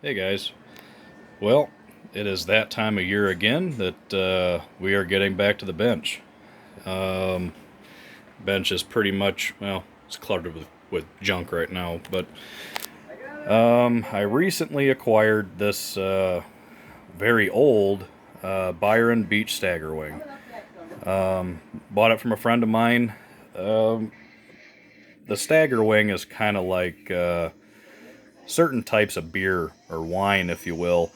Hey guys. Well, it is that time of year again that we are getting back to the bench. Um, Bench is pretty much, well, it's cluttered with junk right now, but I recently acquired this very old Byron Staggerwing. Bought it from a friend of mine. Um, the Staggerwing is kind of like certain types of beer or wine, if you will.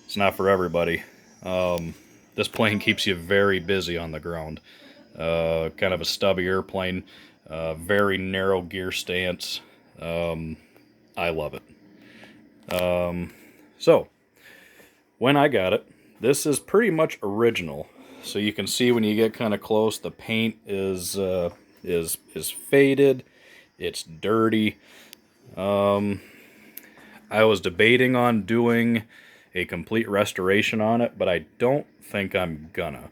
It's not for everybody. This plane keeps you very busy on the ground. Kind of a stubby airplane, very narrow gear stance. Um, I love it. So, when I got it, this is pretty much original. So you can see when you get kind of close, the paint is faded. It's dirty. I was debating on doing a complete restoration on it, but I don't think I'm gonna,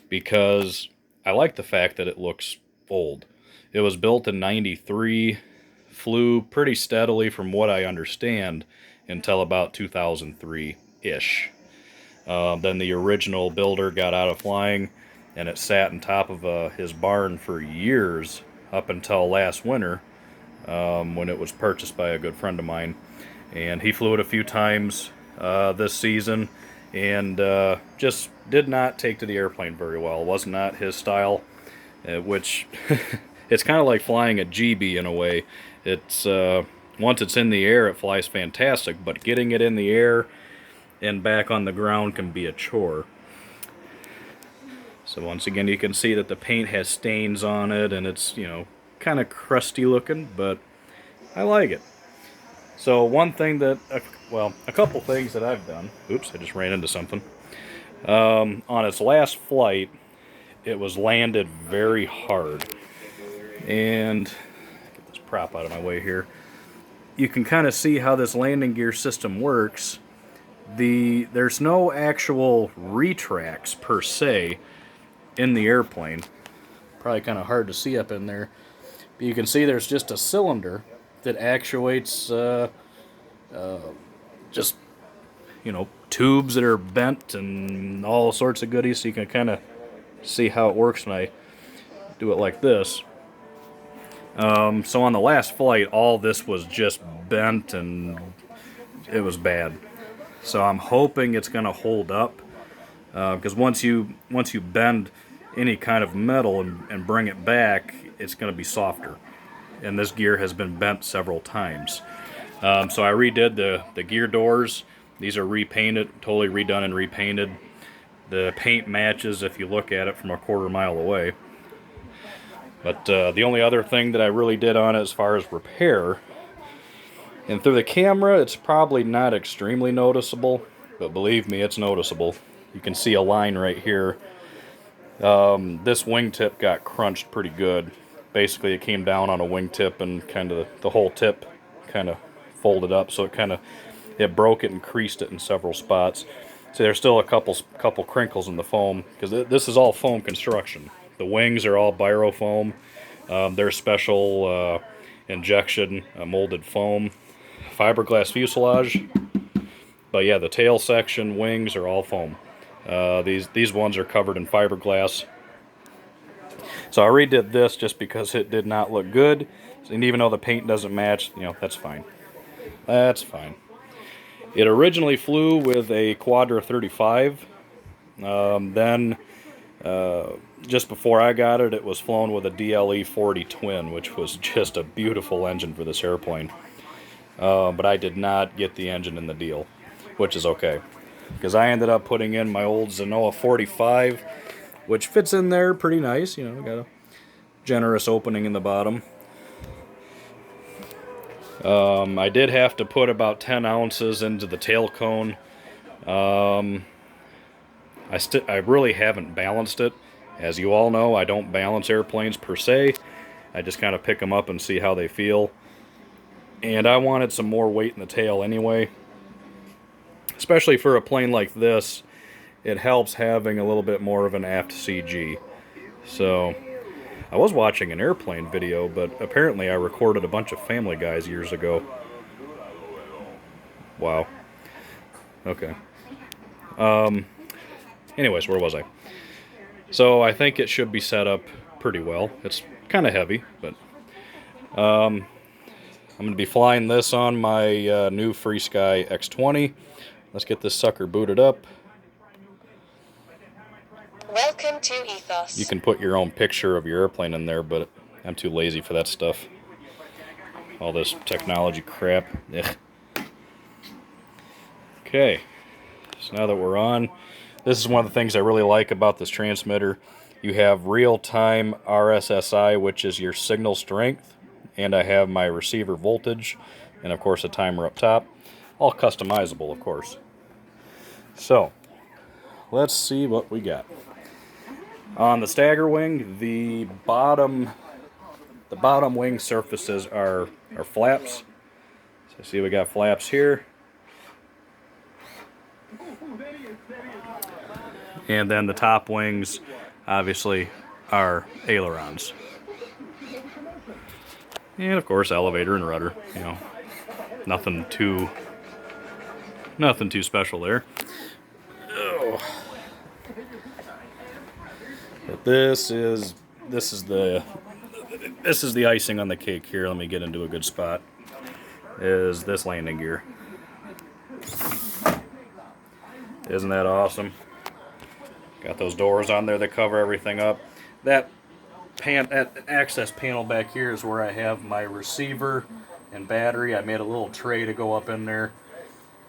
because I like the fact that it looks old. It was built in '93, flew pretty steadily from what I understand until about 2003-ish. Then the original builder got out of flying, and it sat on top of his barn for years, up until last winter, when it was purchased by a good friend of mine. And he flew it a few times this season, and just did not take to the airplane very well. Was not his style, which it's kind of like flying a GB in a way. It's once it's in the air, it flies fantastic, but getting it in the air and back on the ground can be a chore. So once again, you can see that the paint has stains on it, and it's, kind of crusty looking, but I like it. So one thing that, well, a couple things that I've done. Oops, I just ran into something. On its last flight, it was landed very hard. And get this prop out of my way here. You can kind of see how this landing gear system works. There's no actual retracts per se in the airplane. Probably kind of hard to see up in there. But you can see there's just a cylinder that actuates just, tubes that are bent and all sorts of goodies, so you can kind of see how it works when I do it like this. So on the last flight, all this was just bent and it was bad. So I'm hoping it's going to hold up, because once you bend any kind of metal and bring it back, it's going to be softer. And this gear has been bent several times. So I redid the gear doors. These are repainted, totally redone and repainted. The paint matches if you look at it from a quarter mile away. But the only other thing that I really did on it as far as repair, and through the camera it's probably not extremely noticeable, but believe me, it's noticeable. You can see a line right here. This wingtip got crunched pretty good. Basically, it came down on a wingtip and kind of the whole tip kind of folded up, so it broke it and creased it in several spots. So there's still a couple crinkles in the foam, because this is all foam construction. The wings are all Byrofoam. They're special injection molded foam, fiberglass fuselage. But yeah, the tail section, wings are all foam. These ones are covered in fiberglass. So I redid this just because it did not look good, and even though the paint doesn't match, that's fine. That's fine. It originally flew with a Quadra 35. Then, just before I got it, it was flown with a DLE 40 twin, which was just a beautiful engine for this airplane. But I did not get the engine in the deal, which is okay, because I ended up putting in my old Zenoa 45, which fits in there pretty nice. Got a generous opening in the bottom. I did have to put about 10 ounces into the tail cone. I really haven't balanced it. As you all know, I don't balance airplanes per se. I just kind of pick them up and see how they feel. And I wanted some more weight in the tail anyway. Especially for a plane like this, it helps having a little bit more of an aft CG. So, I was watching an airplane video, but apparently I recorded a bunch of Family Guys years ago. Wow. Okay. Anyways, where was I? So I think it should be set up pretty well. It's kind of heavy, but I'm going to be flying this on my new FreeSky X20. Let's get this sucker booted up. Welcome to Ethos. You can put your own picture of your airplane in there, but I'm too lazy for that stuff. All this technology crap. Ugh. Okay, so now that we're on, this is one of the things I really like about this transmitter. You have real-time RSSI, which is your signal strength, and I have my receiver voltage, and of course a timer up top. All customizable, of course. So, let's see what we got. On the Staggerwing, the bottom wing surfaces are flaps. So see, we got flaps here. And then the top wings, obviously, are ailerons. And of course, elevator and rudder. You know, nothing too special there. Oh. But this is the icing on the cake here. Let me get into a good spot. Is this landing gear? Isn't that awesome? Got those doors on there that cover everything up. That access panel back here is where I have my receiver and battery. I made a little tray to go up in there.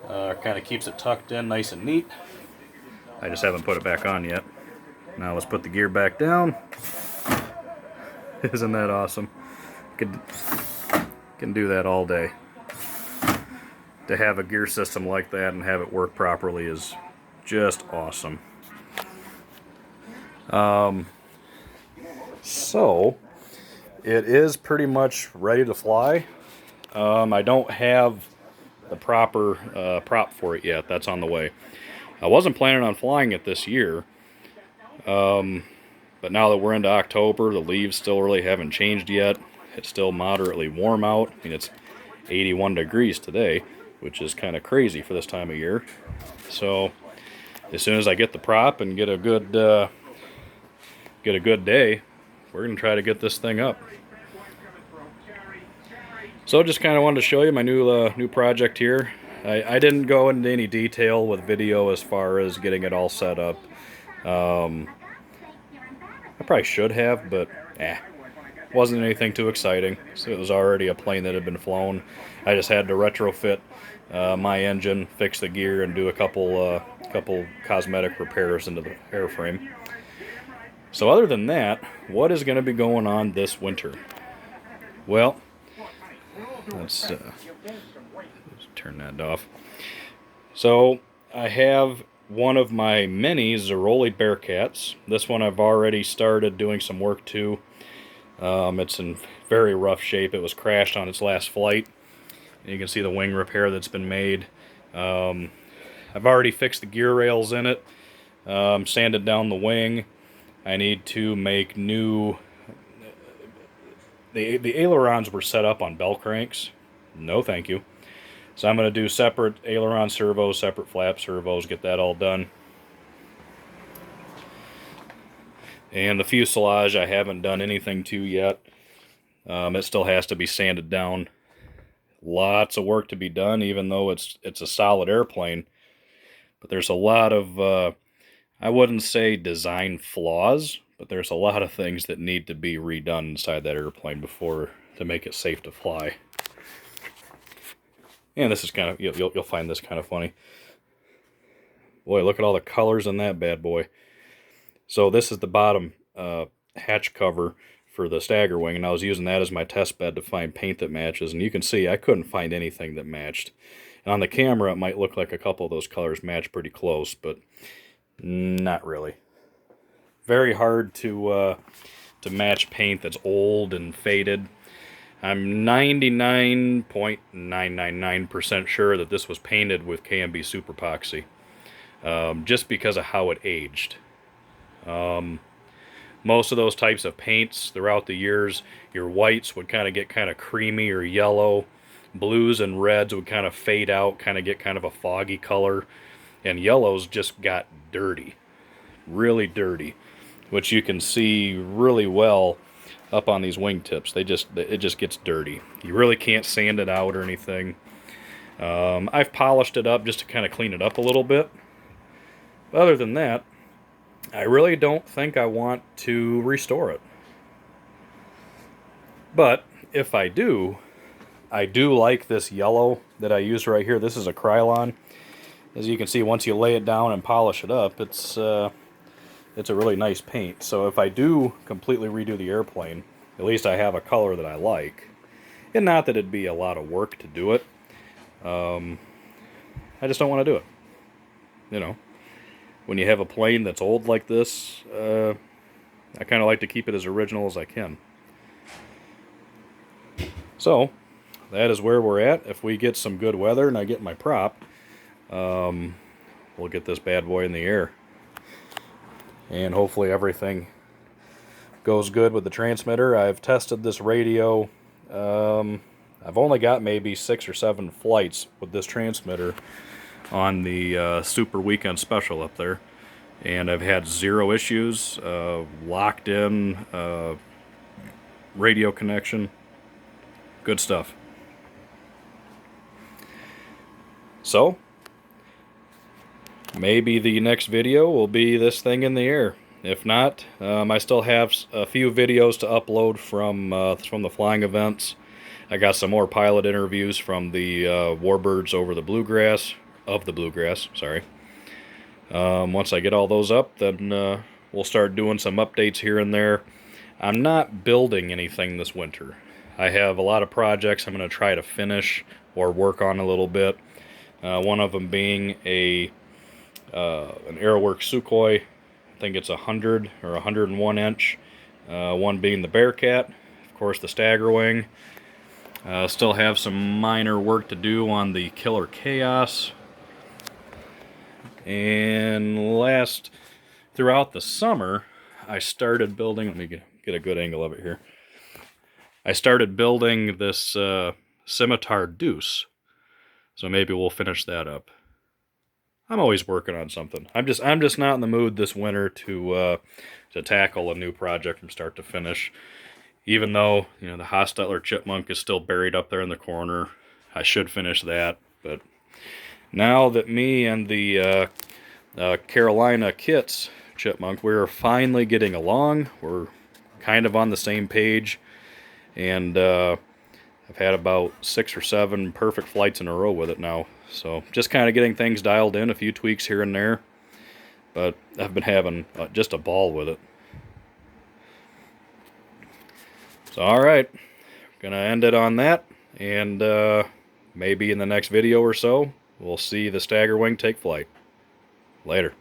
Kind of keeps it tucked in nice and neat. I just haven't put it back on yet. Now let's put the gear back down. Isn't that awesome? Can do that all day. To have a gear system like that and have it work properly is just awesome. So it is pretty much ready to fly. I don't have the proper prop for it yet. That's on the way. I wasn't planning on flying it this year, but now that we're into October, the leaves still really haven't changed yet. It's still moderately warm out. I mean, it's 81 degrees today, which is kind of crazy for this time of year. So as soon as I get the prop and get a good day, we're going to try to get this thing up. So just kind of wanted to show you my new project here. I didn't go into any detail with video as far as getting it all set up. I probably should have, but wasn't anything too exciting. So it was already a plane that had been flown. I just had to retrofit my engine, fix the gear, and do a couple cosmetic repairs into the airframe. So other than that, what is going to be going on this winter? Well, let's turn that off. So I have one of my mini Zeroli Bearcats. This one I've already started doing some work to. It's in very rough shape. It was crashed on its last flight. You can see the wing repair that's been made. I've already fixed the gear rails in it, sanded down the wing. I need to make new... The ailerons were set up on bell cranks. No thank you. So I'm going to do separate aileron servos, separate flap servos, get that all done. And the fuselage I haven't done anything to yet. It still has to be sanded down. Lots of work to be done, even though it's a solid airplane. But there's a lot of, I wouldn't say design flaws, but there's a lot of things that need to be redone inside that airplane to make it safe to fly. And this is kind of, you'll find this kind of funny. Boy, look at all the colors in that bad boy. So this is the bottom hatch cover for the Staggerwing, and I was using that as my test bed to find paint that matches, and you can see I couldn't find anything that matched. And on the camera it might look like a couple of those colors match pretty close, but not really. Very hard to match paint that's old and faded. I'm 99.999% sure that this was painted with KMB Super Epoxy, just because of how it aged. Most of those types of paints throughout the years, your whites would kind of get kind of creamy or yellow, Blues and reds would kind of fade out, kind of get kind of a foggy color, and yellows just got dirty, really dirty, which you can see really well up on these wingtips. It just gets dirty. You really can't sand it out or anything. I've polished it up just to kind of clean it up a little bit. Other than that, I really don't think I want to restore it. But if I do like this yellow that I use right here. This is a Krylon. As you can see, once you lay it down and polish it up, it's a really nice paint. So if I do completely redo the airplane, at least I have a color that I like. And not that it'd be a lot of work to do it. I just don't want to do it. You know, when you have a plane that's old like this, I kind of like to keep it as original as I can. So, that is where we're at. If we get some good weather and I get my prop, we'll get this bad boy in the air. And hopefully everything goes good with the transmitter. I've tested this radio. I've only got maybe 6 or 7 flights with this transmitter on the Super Weekend Special up there. And I've had 0 issues, locked in, radio connection. Good stuff. So, maybe the next video will be this thing in the air. If not, I still have a few videos to upload from the flying events. I got some more pilot interviews from the warbirds over the bluegrass, sorry. Once I get all those up, then we'll start doing some updates here and there. I'm not building anything this winter. I have a lot of projects I'm going to try to finish or work on a little bit. One of them being an Aeroworks Sukhoi. I think it's 100 or 101 inch. One being the Bearcat, of course the Staggerwing. Still have some minor work to do on the Killer Chaos. And throughout the summer, I started building. Let me get a good angle of it here. I started building this Scimitar Deuce. So maybe we'll finish that up. I'm always working on something. I'm just not in the mood this winter to tackle a new project from start to finish. Even though, you know, the Hostetler Chipmunk is still buried up there in the corner, I should finish that. But now that me and the Carolina Kits Chipmunk, we're finally getting along. We're kind of on the same page, and I've had about 6 or 7 perfect flights in a row with it now. So just kind of getting things dialed in, a few tweaks here and there. But I've been having just a ball with it. So alright, gonna end it on that. And maybe in the next video or so, we'll see the Staggerwing take flight. Later.